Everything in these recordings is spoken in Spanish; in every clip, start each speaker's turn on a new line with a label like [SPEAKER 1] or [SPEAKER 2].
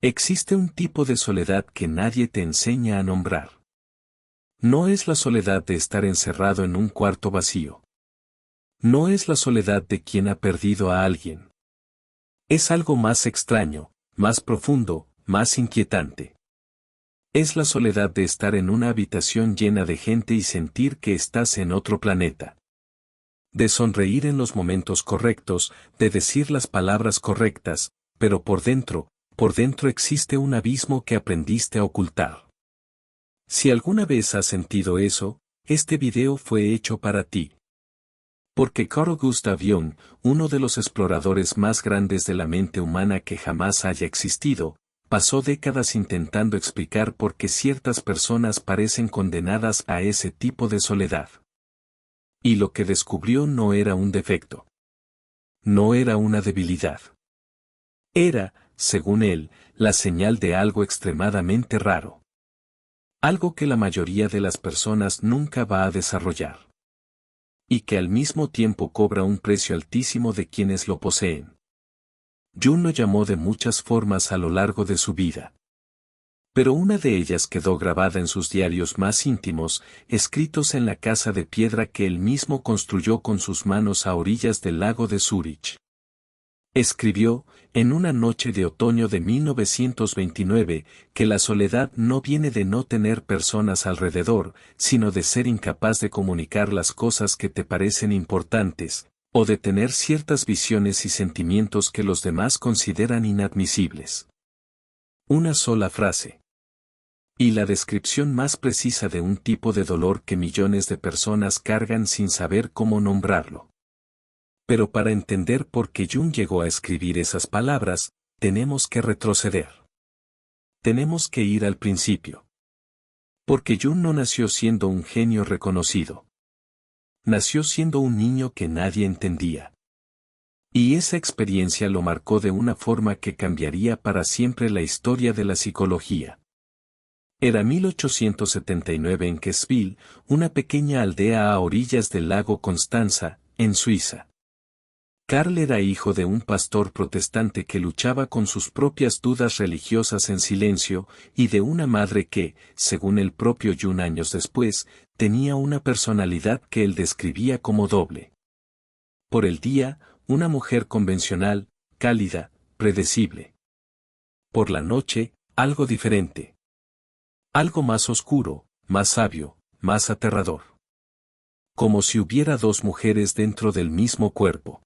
[SPEAKER 1] Existe un tipo de soledad que nadie te enseña a nombrar. No es la soledad de estar encerrado en un cuarto vacío. No es la soledad de quien ha perdido a alguien. Es algo más extraño, más profundo, más inquietante. Es la soledad de estar en una habitación llena de gente y sentir que estás en otro planeta. De sonreír en los momentos correctos, de decir las palabras correctas, pero por dentro existe un abismo que aprendiste a ocultar. Si alguna vez has sentido eso, este video fue hecho para ti. Porque Carl Gustav Jung, uno de los exploradores más grandes de la mente humana que jamás haya existido, pasó décadas intentando explicar por qué ciertas personas parecen condenadas a ese tipo de soledad. Y lo que descubrió no era un defecto. No era una debilidad. Era, según él, la señal de algo extremadamente raro. Algo que la mayoría de las personas nunca va a desarrollar. Y que al mismo tiempo cobra un precio altísimo de quienes lo poseen. Jung lo llamó de muchas formas a lo largo de su vida. Pero una de ellas quedó grabada en sus diarios más íntimos, escritos en la casa de piedra que él mismo construyó con sus manos a orillas del lago de Zúrich. Escribió, en una noche de otoño de 1929, que la soledad no viene de no tener personas alrededor, sino de ser incapaz de comunicar las cosas que te parecen importantes, o de tener ciertas visiones y sentimientos que los demás consideran inadmisibles. Una sola frase. Y la descripción más precisa de un tipo de dolor que millones de personas cargan sin saber cómo nombrarlo. Pero para entender por qué Jung llegó a escribir esas palabras, tenemos que retroceder. Tenemos que ir al principio. Porque Jung no nació siendo un genio reconocido. Nació siendo un niño que nadie entendía. Y esa experiencia lo marcó de una forma que cambiaría para siempre la historia de la psicología. Era 1879 en Quessville, una pequeña aldea a orillas del lago Constanza, en Suiza. Carl era hijo de un pastor protestante que luchaba con sus propias dudas religiosas en silencio, y de una madre que, según el propio Jung años después, tenía una personalidad que él describía como doble. Por el día, una mujer convencional, cálida, predecible. Por la noche, algo diferente. Algo más oscuro, más sabio, más aterrador. Como si hubiera dos mujeres dentro del mismo cuerpo.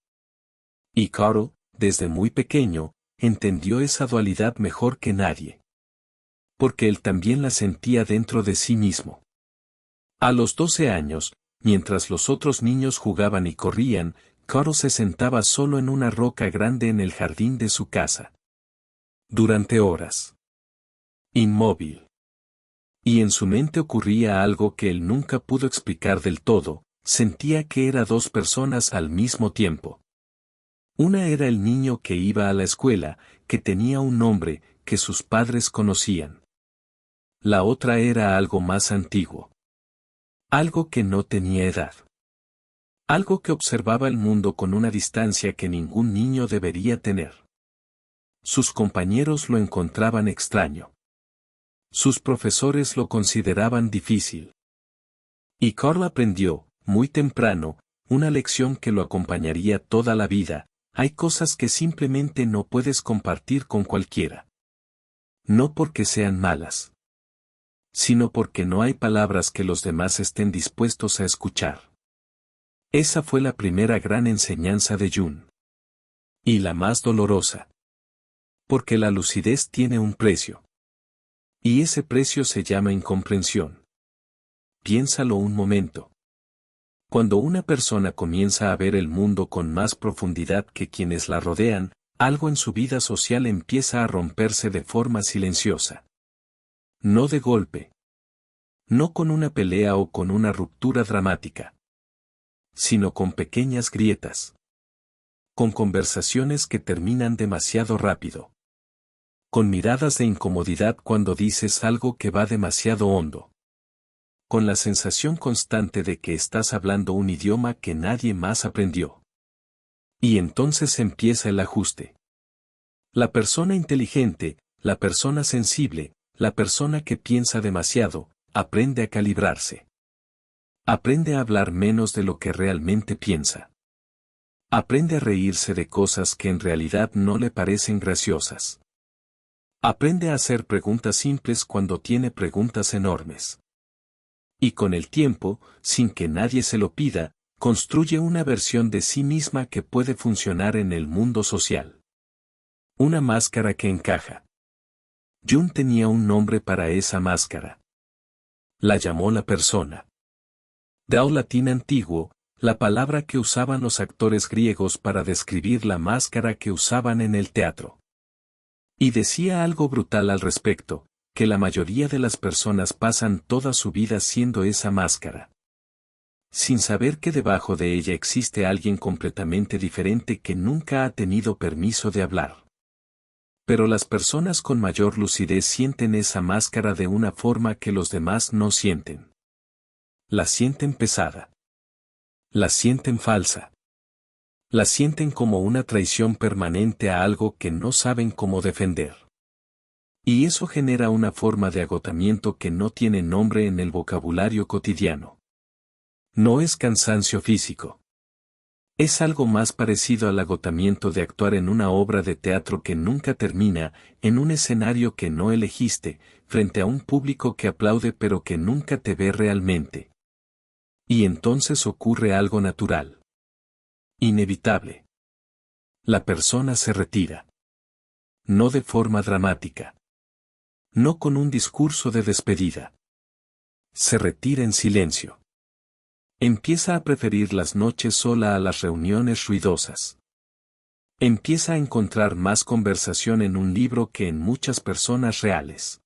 [SPEAKER 1] Y Carl, desde muy pequeño, entendió esa dualidad mejor que nadie. Porque él también la sentía dentro de sí mismo. A los 12 años, mientras los otros niños jugaban y corrían, Carl se sentaba solo en una roca grande en el jardín de su casa. Durante horas. Inmóvil. Y en su mente ocurría algo que él nunca pudo explicar del todo, sentía que era dos personas al mismo tiempo. Una era el niño que iba a la escuela, que tenía un nombre, que sus padres conocían. La otra era algo más antiguo. Algo que no tenía edad. Algo que observaba el mundo con una distancia que ningún niño debería tener. Sus compañeros lo encontraban extraño. Sus profesores lo consideraban difícil. Y Carl aprendió, muy temprano, una lección que lo acompañaría toda la vida: hay cosas que simplemente no puedes compartir con cualquiera. No porque sean malas, sino porque no hay palabras que los demás estén dispuestos a escuchar. Esa fue la primera gran enseñanza de Jung. Y la más dolorosa. Porque la lucidez tiene un precio. Y ese precio se llama incomprensión. Piénsalo un momento. Cuando una persona comienza a ver el mundo con más profundidad que quienes la rodean, algo en su vida social empieza a romperse de forma silenciosa. No de golpe. No con una pelea o con una ruptura dramática. Sino con pequeñas grietas. Con conversaciones que terminan demasiado rápido. Con miradas de incomodidad cuando dices algo que va demasiado hondo. Con la sensación constante de que estás hablando un idioma que nadie más aprendió. Y entonces empieza el ajuste. La persona inteligente, la persona sensible, la persona que piensa demasiado, aprende a calibrarse. Aprende a hablar menos de lo que realmente piensa. Aprende a reírse de cosas que en realidad no le parecen graciosas. Aprende a hacer preguntas simples cuando tiene preguntas enormes. Y con el tiempo, sin que nadie se lo pida, construye una versión de sí misma que puede funcionar en el mundo social. Una máscara que encaja. Jung tenía un nombre para esa máscara. La llamó la persona. Dao latín antiguo, la palabra que usaban los actores griegos para describir la máscara que usaban en el teatro. Y decía algo brutal al respecto, que la mayoría de las personas pasan toda su vida siendo esa máscara, sin saber que debajo de ella existe alguien completamente diferente que nunca ha tenido permiso de hablar. Pero las personas con mayor lucidez sienten esa máscara de una forma que los demás no sienten. La sienten pesada. La sienten falsa. La sienten como una traición permanente a algo que no saben cómo defender. Y eso genera una forma de agotamiento que no tiene nombre en el vocabulario cotidiano. No es cansancio físico. Es algo más parecido al agotamiento de actuar en una obra de teatro que nunca termina, en un escenario que no elegiste, frente a un público que aplaude pero que nunca te ve realmente. Y entonces ocurre algo natural. Inevitable. La persona se retira. No de forma dramática. No con un discurso de despedida. Se retira en silencio. Empieza a preferir las noches sola a las reuniones ruidosas. Empieza a encontrar más conversación en un libro que en muchas personas reales.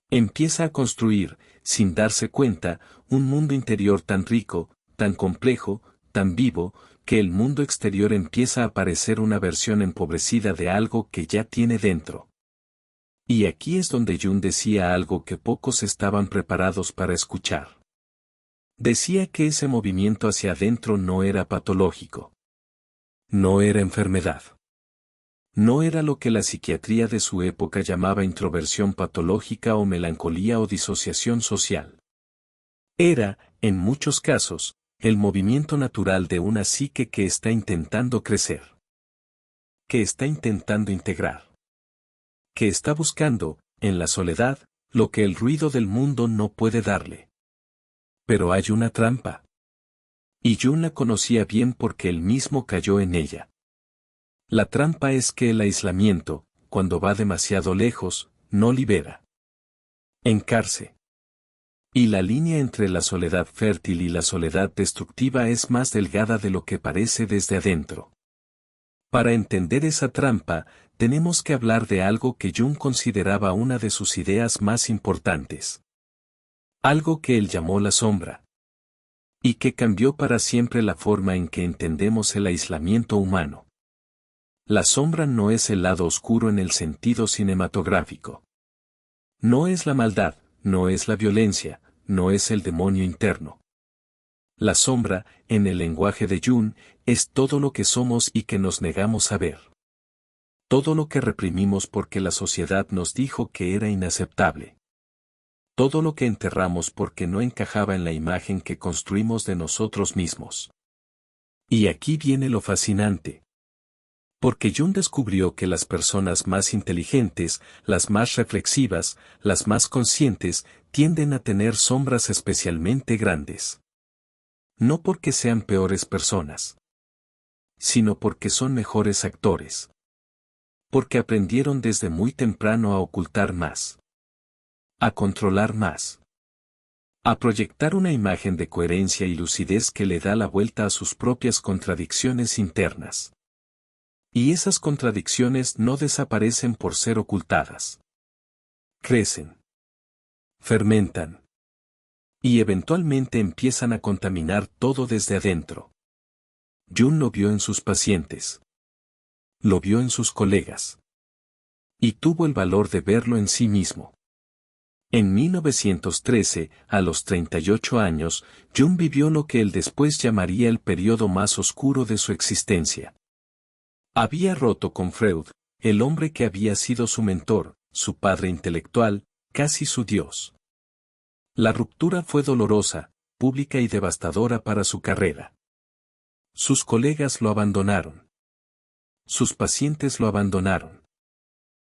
[SPEAKER 1] Empieza a construir, sin darse cuenta, un mundo interior tan rico, tan complejo, tan vivo, que el mundo exterior empieza a parecer una versión empobrecida de algo que ya tiene dentro. Y aquí es donde Jung decía algo que pocos estaban preparados para escuchar. Decía que ese movimiento hacia adentro no era patológico. No era enfermedad. No era lo que la psiquiatría de su época llamaba introversión patológica o melancolía o disociación social. Era, en muchos casos, el movimiento natural de una psique que está intentando crecer. Que está intentando integrar. Que está buscando, en la soledad, lo que el ruido del mundo no puede darle. Pero hay una trampa. Y Jung la conocía bien porque él mismo cayó en ella. La trampa es que el aislamiento, cuando va demasiado lejos, no libera. Encarce. Y la línea entre la soledad fértil y la soledad destructiva es más delgada de lo que parece desde adentro. Para entender esa trampa, tenemos que hablar de algo que Jung consideraba una de sus ideas más importantes. Algo que él llamó la sombra. Y que cambió para siempre la forma en que entendemos el aislamiento humano. La sombra no es el lado oscuro en el sentido cinematográfico. No es la maldad, no es la violencia, no es el demonio interno. La sombra, en el lenguaje de Jung, es todo lo que somos y que nos negamos a ver. Todo lo que reprimimos porque la sociedad nos dijo que era inaceptable. Todo lo que enterramos porque no encajaba en la imagen que construimos de nosotros mismos. Y aquí viene lo fascinante. Porque Jung descubrió que las personas más inteligentes, las más reflexivas, las más conscientes, tienden a tener sombras especialmente grandes. No porque sean peores personas, sino porque son mejores actores. Porque aprendieron desde muy temprano a ocultar más. A controlar más. A proyectar una imagen de coherencia y lucidez que le da la vuelta a sus propias contradicciones internas. Y esas contradicciones no desaparecen por ser ocultadas. Crecen. Fermentan. Y eventualmente empiezan a contaminar todo desde adentro. Jung lo vio en sus pacientes. Lo vio en sus colegas. Y tuvo el valor de verlo en sí mismo. En 1913, a los 38 años, Jung vivió lo que él después llamaría el periodo más oscuro de su existencia. Había roto con Freud, el hombre que había sido su mentor, su padre intelectual, casi su Dios. La ruptura fue dolorosa, pública y devastadora para su carrera. Sus colegas lo abandonaron. Sus pacientes lo abandonaron.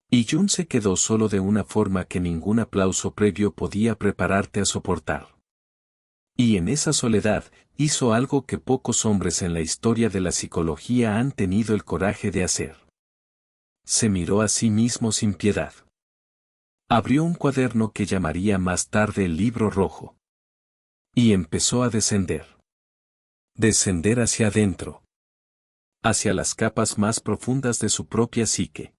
[SPEAKER 1] Y Jun se quedó solo de una forma que ningún aplauso previo podía prepararte a soportar. Y en esa soledad, hizo algo que pocos hombres en la historia de la psicología han tenido el coraje de hacer. Se miró a sí mismo sin piedad. Abrió un cuaderno que llamaría más tarde el libro rojo. Y empezó a descender. Descender hacia adentro. Hacia las capas más profundas de su propia psique.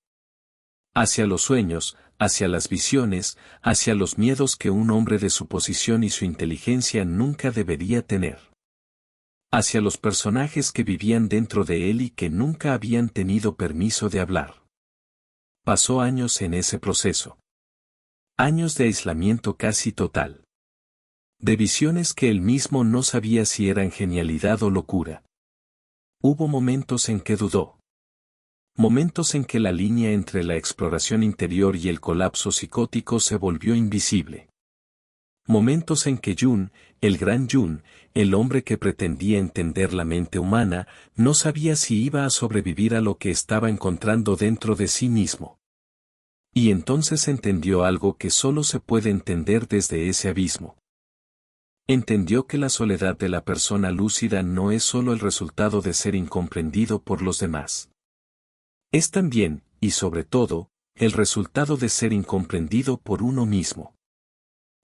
[SPEAKER 1] Hacia los sueños, hacia las visiones, hacia los miedos que un hombre de su posición y su inteligencia nunca debería tener. Hacia los personajes que vivían dentro de él y que nunca habían tenido permiso de hablar. Pasó años en ese proceso. Años de aislamiento casi total. De visiones que él mismo no sabía si eran genialidad o locura. Hubo momentos en que dudó. Momentos en que la línea entre la exploración interior y el colapso psicótico se volvió invisible. Momentos en que Jun, el gran Jun, el hombre que pretendía entender la mente humana, no sabía si iba a sobrevivir a lo que estaba encontrando dentro de sí mismo. Y entonces entendió algo que solo se puede entender desde ese abismo. Entendió que la soledad de la persona lúcida no es solo el resultado de ser incomprendido por los demás. Es también, y sobre todo, el resultado de ser incomprendido por uno mismo.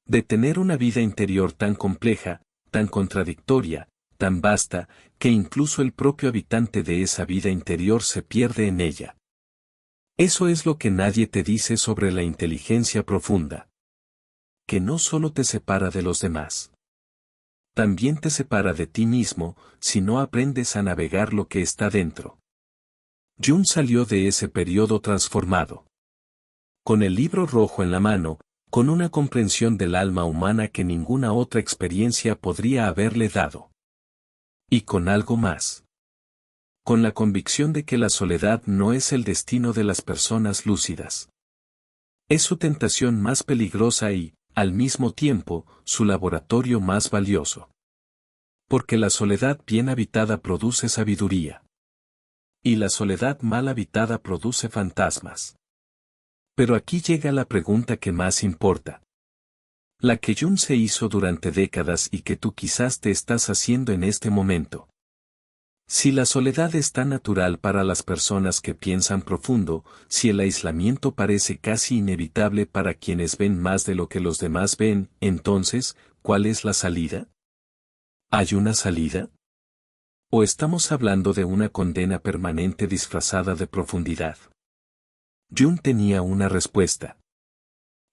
[SPEAKER 1] De tener una vida interior tan compleja, tan contradictoria, tan vasta, que incluso el propio habitante de esa vida interior se pierde en ella. Eso es lo que nadie te dice sobre la inteligencia profunda. Que no solo te separa de los demás. También te separa de ti mismo, si no aprendes a navegar lo que está dentro. Jun salió de ese periodo transformado. Con el libro rojo en la mano, con una comprensión del alma humana que ninguna otra experiencia podría haberle dado. Y con algo más. Con la convicción de que la soledad no es el destino de las personas lúcidas. Es su tentación más peligrosa y, al mismo tiempo, su laboratorio más valioso. Porque la soledad bien habitada produce sabiduría. Y la soledad mal habitada produce fantasmas. Pero aquí llega la pregunta que más importa. La que Jun se hizo durante décadas y que tú quizás te estás haciendo en este momento. Si la soledad es tan natural para las personas que piensan profundo, si el aislamiento parece casi inevitable para quienes ven más de lo que los demás ven, entonces, ¿cuál es la salida? ¿Hay una salida? ¿O estamos hablando de una condena permanente disfrazada de profundidad? Jun tenía una respuesta.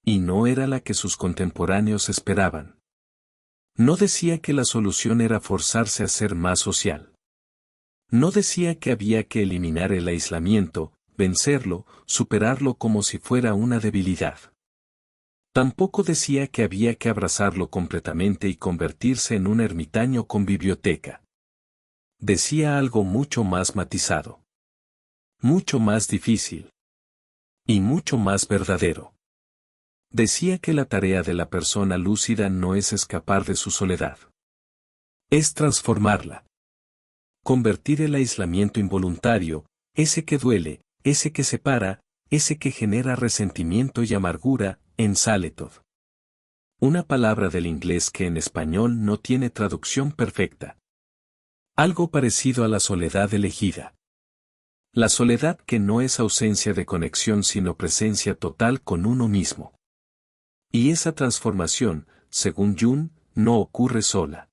[SPEAKER 1] Y no era la que sus contemporáneos esperaban. No decía que la solución era forzarse a ser más social. No decía que había que eliminar el aislamiento, vencerlo, superarlo como si fuera una debilidad. Tampoco decía que había que abrazarlo completamente y convertirse en un ermitaño con biblioteca. Decía algo mucho más matizado. Mucho más difícil. Y mucho más verdadero. Decía que la tarea de la persona lúcida no es escapar de su soledad. Es transformarla. Convertir el aislamiento involuntario, ese que duele, ese que separa, ese que genera resentimiento y amargura, en saletud. Una palabra del inglés que en español no tiene traducción perfecta. Algo parecido a la soledad elegida. La soledad que no es ausencia de conexión sino presencia total con uno mismo. Y esa transformación, según Jun, no ocurre sola.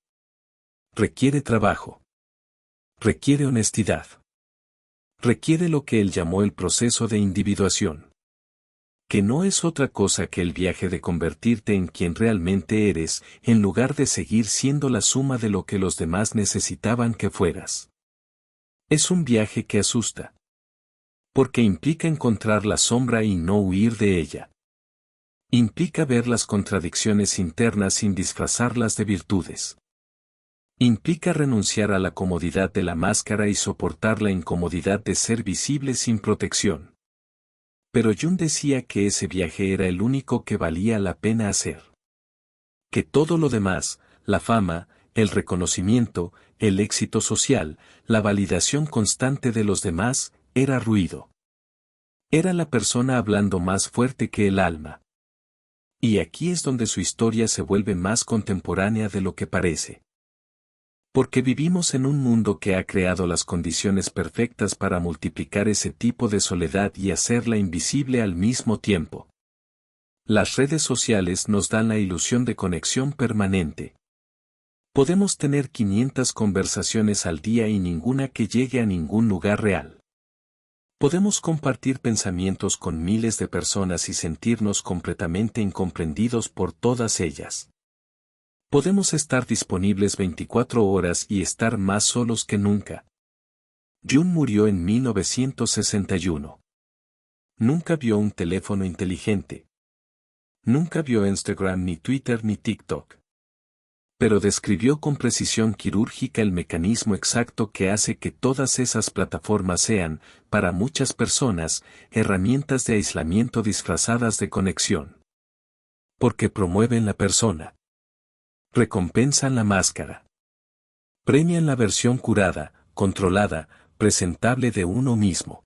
[SPEAKER 1] Requiere trabajo. Requiere honestidad. Requiere lo que él llamó el proceso de individuación. Que no es otra cosa que el viaje de convertirte en quien realmente eres, en lugar de seguir siendo la suma de lo que los demás necesitaban que fueras. Es un viaje que asusta. Porque implica encontrar la sombra y no huir de ella. Implica ver las contradicciones internas sin disfrazarlas de virtudes. Implica renunciar a la comodidad de la máscara y soportar la incomodidad de ser visible sin protección. Pero Jung decía que ese viaje era el único que valía la pena hacer. Que todo lo demás, la fama, el reconocimiento, el éxito social, la validación constante de los demás, era ruido. Era la persona hablando más fuerte que el alma. Y aquí es donde su historia se vuelve más contemporánea de lo que parece. Porque vivimos en un mundo que ha creado las condiciones perfectas para multiplicar ese tipo de soledad y hacerla invisible al mismo tiempo. Las redes sociales nos dan la ilusión de conexión permanente. Podemos tener 500 conversaciones al día y ninguna que llegue a ningún lugar real. Podemos compartir pensamientos con miles de personas y sentirnos completamente incomprendidos por todas ellas. Podemos estar disponibles 24 horas y estar más solos que nunca. Jung murió en 1961. Nunca vio un teléfono inteligente. Nunca vio Instagram ni Twitter ni TikTok. Pero describió con precisión quirúrgica el mecanismo exacto que hace que todas esas plataformas sean, para muchas personas, herramientas de aislamiento disfrazadas de conexión. Porque promueven la persona. Recompensan la máscara. Premian la versión curada, controlada, presentable de uno mismo.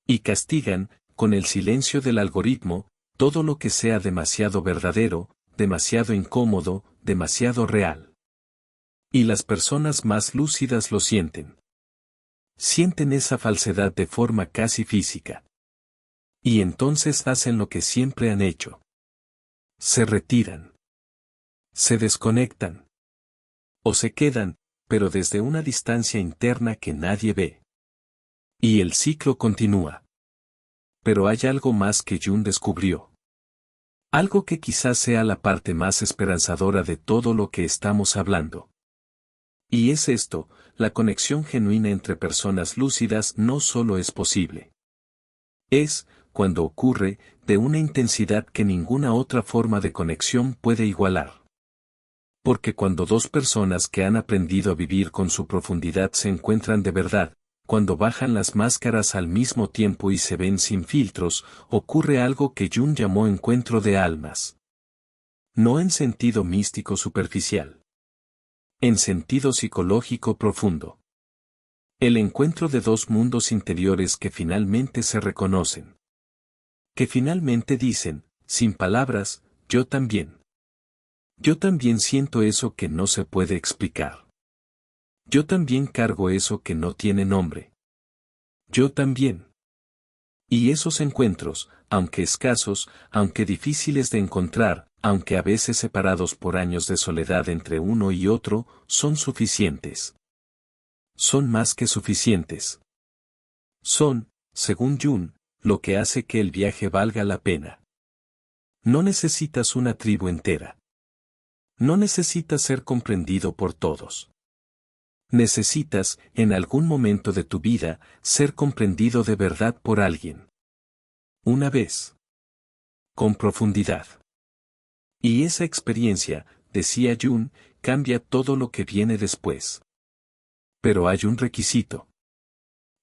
[SPEAKER 1] Y castigan, con el silencio del algoritmo, todo lo que sea demasiado verdadero, demasiado incómodo, demasiado real. Y las personas más lúcidas lo sienten. Sienten esa falsedad de forma casi física. Y entonces hacen lo que siempre han hecho. Se retiran. Se desconectan. O se quedan, pero desde una distancia interna que nadie ve. Y el ciclo continúa. Pero hay algo más que Jung descubrió. Algo que quizás sea la parte más esperanzadora de todo lo que estamos hablando. Y es esto, la conexión genuina entre personas lúcidas no solo es posible. Es, cuando ocurre, de una intensidad que ninguna otra forma de conexión puede igualar. Porque cuando dos personas que han aprendido a vivir con su profundidad se encuentran de verdad, cuando bajan las máscaras al mismo tiempo y se ven sin filtros, ocurre algo que Jung llamó encuentro de almas. No en sentido místico superficial. En sentido psicológico profundo. El encuentro de dos mundos interiores que finalmente se reconocen. Que finalmente dicen, sin palabras, yo también. Yo también siento eso que no se puede explicar. Yo también cargo eso que no tiene nombre. Yo también. Y esos encuentros, aunque escasos, aunque difíciles de encontrar, aunque a veces separados por años de soledad entre uno y otro, son suficientes. Son más que suficientes. Son, según Jung, lo que hace que el viaje valga la pena. No necesitas una tribu entera. No necesitas ser comprendido por todos. Necesitas, en algún momento de tu vida, ser comprendido de verdad por alguien. Una vez. Con profundidad. Y esa experiencia, decía Jung, cambia todo lo que viene después. Pero hay un requisito.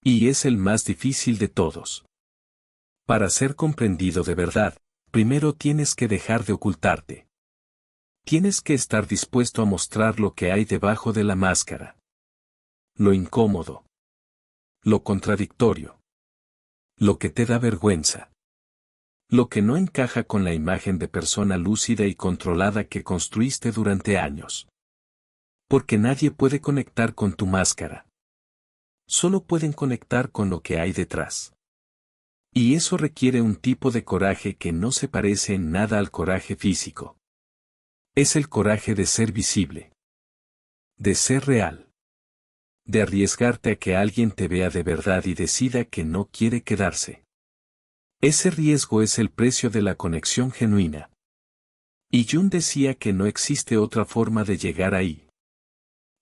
[SPEAKER 1] Y es el más difícil de todos. Para ser comprendido de verdad, primero tienes que dejar de ocultarte. Tienes que estar dispuesto a mostrar lo que hay debajo de la máscara. Lo incómodo. Lo contradictorio. Lo que te da vergüenza. Lo que no encaja con la imagen de persona lúcida y controlada que construiste durante años. Porque nadie puede conectar con tu máscara. Solo pueden conectar con lo que hay detrás. Y eso requiere un tipo de coraje que no se parece en nada al coraje físico. Es el coraje de ser visible. De ser real. De arriesgarte a que alguien te vea de verdad y decida que no quiere quedarse. Ese riesgo es el precio de la conexión genuina. Y Jung decía que no existe otra forma de llegar ahí.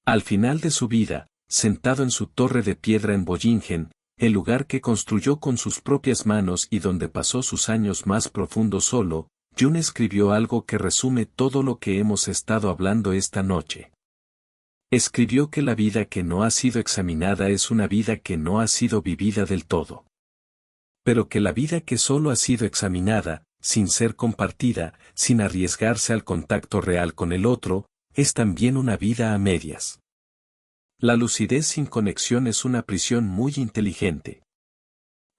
[SPEAKER 1] Al final de su vida, sentado en su torre de piedra en Bollingen, el lugar que construyó con sus propias manos y donde pasó sus años más profundos solo, Jung escribió algo que resume todo lo que hemos estado hablando esta noche. Escribió que la vida que no ha sido examinada es una vida que no ha sido vivida del todo. Pero que la vida que solo ha sido examinada, sin ser compartida, sin arriesgarse al contacto real con el otro, es también una vida a medias. La lucidez sin conexión es una prisión muy inteligente.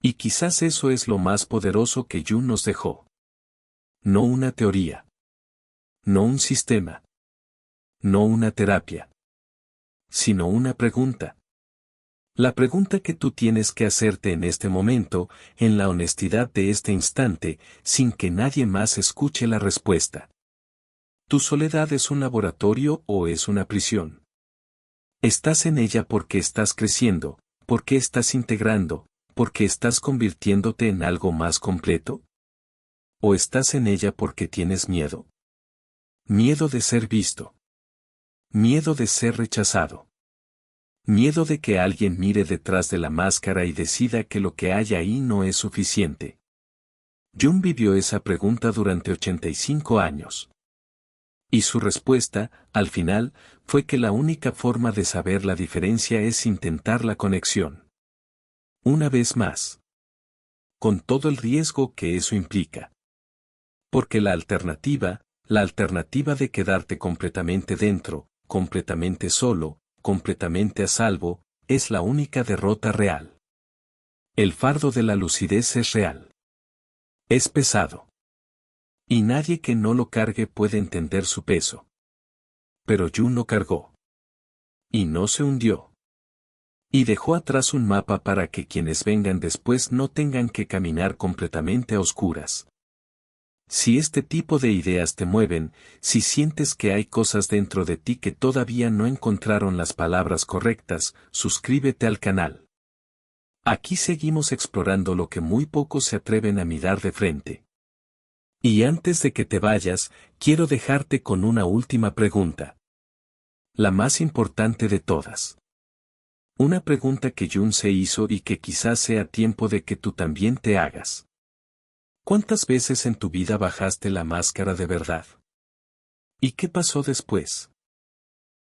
[SPEAKER 1] Y quizás eso es lo más poderoso que Jung nos dejó. No una teoría. No un sistema. No una terapia. Sino una pregunta. La pregunta que tú tienes que hacerte en este momento, en la honestidad de este instante, sin que nadie más escuche la respuesta. ¿Tu soledad es un laboratorio o es una prisión? ¿Estás en ella porque estás creciendo, porque estás integrando, porque estás convirtiéndote en algo más completo? ¿O estás en ella porque tienes miedo? Miedo de ser visto. Miedo de ser rechazado. Miedo de que alguien mire detrás de la máscara y decida que lo que hay ahí no es suficiente. Jung vivió esa pregunta durante 85 años. Y su respuesta, al final, fue que la única forma de saber la diferencia es intentar la conexión. Una vez más. Con todo el riesgo que eso implica. Porque la alternativa de quedarte completamente dentro, completamente solo, completamente a salvo, es la única derrota real. El fardo de la lucidez es real. Es pesado. Y nadie que no lo cargue puede entender su peso. Pero Jung lo cargó. Y no se hundió. Y dejó atrás un mapa para que quienes vengan después no tengan que caminar completamente a oscuras. Si este tipo de ideas te mueven, si sientes que hay cosas dentro de ti que todavía no encontraron las palabras correctas, suscríbete al canal. Aquí seguimos explorando lo que muy pocos se atreven a mirar de frente. Y antes de que te vayas, quiero dejarte con una última pregunta. La más importante de todas. Una pregunta que Jung se hizo y que quizás sea tiempo de que tú también te hagas. ¿Cuántas veces en tu vida bajaste la máscara de verdad? ¿Y qué pasó después?